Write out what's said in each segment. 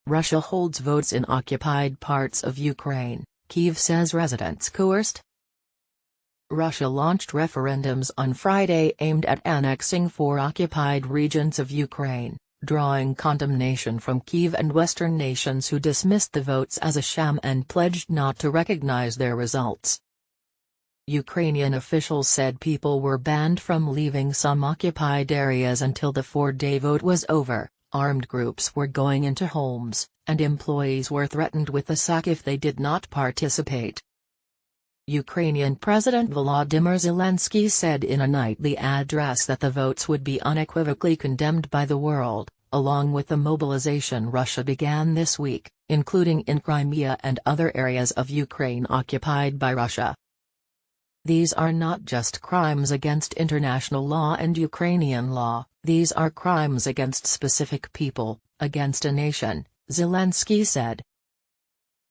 Russia holds votes in occupied parts of Ukraine, Kyiv says residents coerced. Russia launched referendums on Friday aimed at annexing 4 occupied regions of Ukraine, drawing condemnation from Kyiv and Western nations who dismissed the votes as a sham and pledged not to recognize their results. Ukrainian officials said people were banned from leaving some occupied areas until the 4-day vote was over, armed groups were going into homes, and employees were threatened with a sack if they did not participate. Ukrainian President Volodymyr Zelensky said in a nightly address that the votes would be unequivocally condemned by the world, along with the mobilization Russia began this week, including in Crimea and other areas of Ukraine occupied by Russia. These are not just crimes against international law and Ukrainian law, these are crimes against specific people, against a nation, Zelensky said.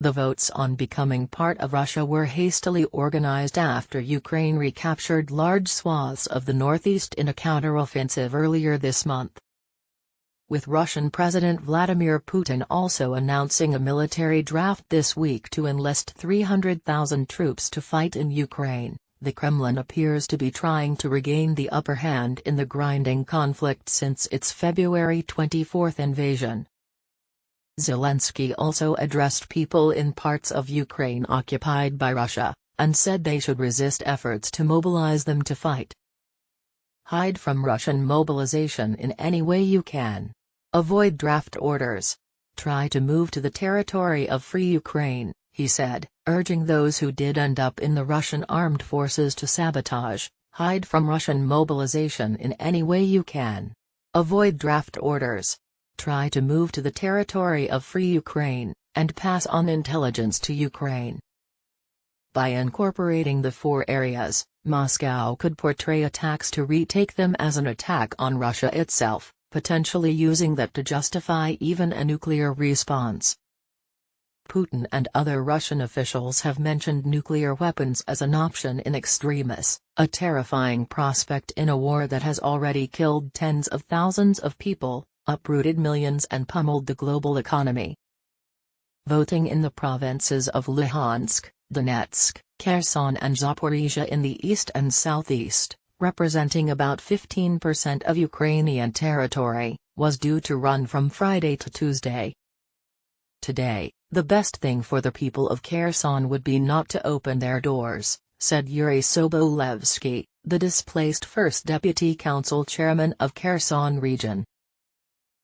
The votes on becoming part of Russia were hastily organized after Ukraine recaptured large swaths of the northeast in a counteroffensive earlier this month. With Russian President Vladimir Putin also announcing a military draft this week to enlist 300,000 troops to fight in Ukraine, the Kremlin appears to be trying to regain the upper hand in the grinding conflict since its February 24 invasion. Zelensky also addressed people in parts of Ukraine occupied by Russia, and said they should resist efforts to mobilize them to fight. Hide from Russian mobilization in any way you can. Avoid draft orders. Try to move to the territory of free Ukraine, he said, urging those who did end up in the Russian armed forces to sabotage, hide from Russian mobilization in any way you can. Avoid draft orders. Try to move to the territory of free Ukraine, and pass on intelligence to Ukraine. By incorporating the 4 areas, Moscow could portray attacks to retake them as an attack on Russia itself, potentially using that to justify even a nuclear response. Putin and other Russian officials have mentioned nuclear weapons as an option in extremis, a terrifying prospect in a war that has already killed tens of thousands of people, uprooted millions and pummeled the global economy. Voting in the provinces of Luhansk, Donetsk, Kherson and Zaporizhia in the east and southeast, representing about 15% of Ukrainian territory, was due to run from Friday to Tuesday. Today, the best thing for the people of Kherson would be not to open their doors, said Yuri Sobolevsky, the displaced first deputy council chairman of Kherson region.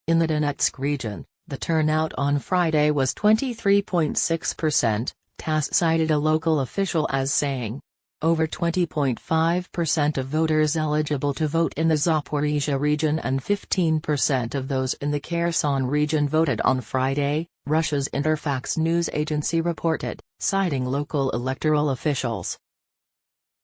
In the Donetsk region, the turnout on Friday was 23.6%, TASS cited a local official as saying. Over 20.5% of voters eligible to vote in the Zaporizhia region and 15% of those in the Kherson region voted on Friday, Russia's Interfax news agency reported, citing local electoral officials.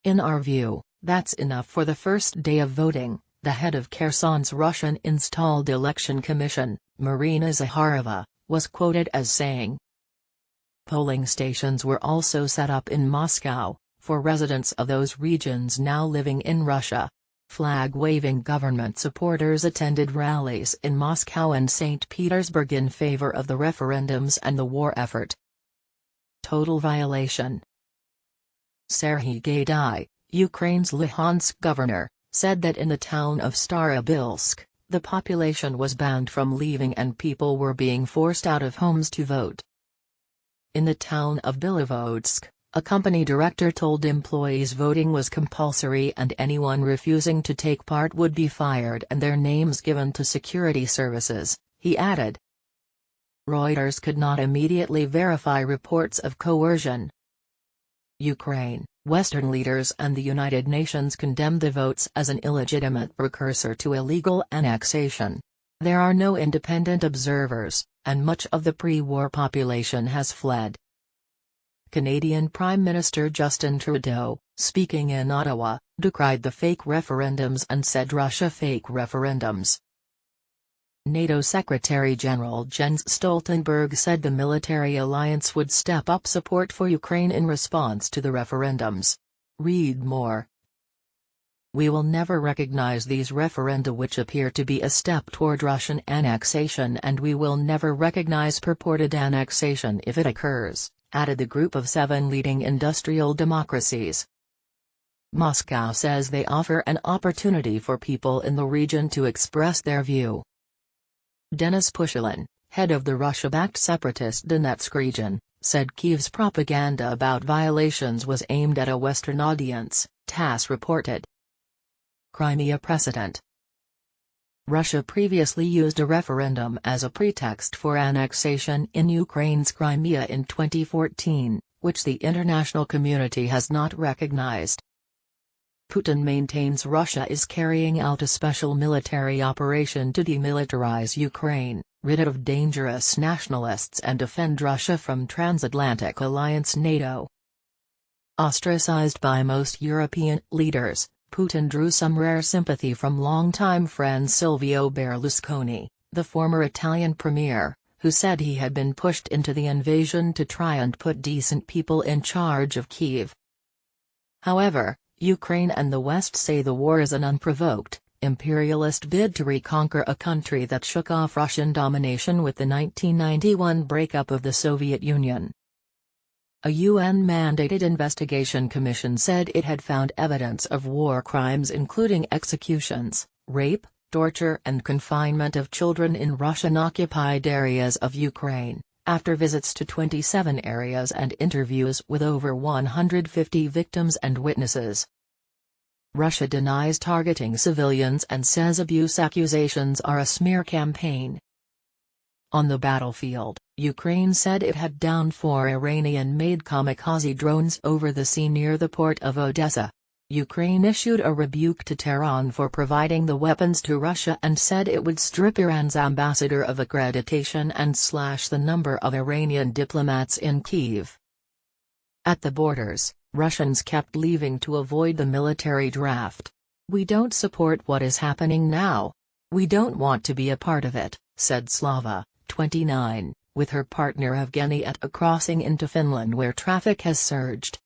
In our view, that's enough for the first day of voting, the head of Kherson's Russian-installed election commission, Marina Zakharova, was quoted as saying. Polling stations were also set up in Moscow, for residents of those regions now living in Russia. Flag-waving government supporters attended rallies in Moscow and St. Petersburg in favor of the referendums and the war effort. Total violation. Serhiy Gaidai, Ukraine's Luhansk governor, said that in the town of Starobilsk, the population was banned from leaving and people were being forced out of homes to vote. In the town of Bilovodsk, a company director told employees voting was compulsory and anyone refusing to take part would be fired and their names given to security services, he added. Reuters could not immediately verify reports of coercion. Ukraine, Western leaders and the United Nations condemned the votes as an illegitimate precursor to illegal annexation. There are no independent observers, and much of the pre-war population has fled. Canadian Prime Minister Justin Trudeau, speaking in Ottawa, decried the fake referendums and said Russia fake referendums. NATO Secretary-General Jens Stoltenberg said the military alliance would step up support for Ukraine in response to the referendums. Read more. "We will never recognize these referenda which appear to be a step toward Russian annexation, and we will never recognize purported annexation if it occurs," added the group of 7 leading industrial democracies. Moscow says they offer an opportunity for people in the region to express their view. Denis Pushilin, head of the Russia-backed separatist Donetsk region, said Kyiv's propaganda about violations was aimed at a Western audience, TASS reported. Crimea precedent. Russia previously used a referendum as a pretext for annexation in Ukraine's Crimea in 2014, which the international community has not recognized. Putin maintains Russia is carrying out a special military operation to demilitarize Ukraine, rid it of dangerous nationalists and defend Russia from transatlantic alliance NATO. Ostracized by most European leaders, Putin drew some rare sympathy from longtime friend Silvio Berlusconi, the former Italian premier, who said he had been pushed into the invasion to try and put decent people in charge of Kyiv. However, Ukraine and the West say the war is an unprovoked, imperialist bid to reconquer a country that shook off Russian domination with the 1991 breakup of the Soviet Union. A UN-mandated investigation commission said it had found evidence of war crimes including executions, rape, torture and confinement of children in Russian-occupied areas of Ukraine, after visits to 27 areas and interviews with over 150 victims and witnesses. Russia denies targeting civilians and says abuse accusations are a smear campaign. On the battlefield, Ukraine said it had downed 4 Iranian-made kamikaze drones over the sea near the port of Odessa. Ukraine issued a rebuke to Tehran for providing the weapons to Russia and said it would strip Iran's ambassador of accreditation and slash the number of Iranian diplomats in Kyiv. At the borders, Russians kept leaving to avoid the military draft. "We don't support what is happening now. We don't want to be a part of it," said Slava, 29, with her partner Evgeny at a crossing into Finland where traffic has surged.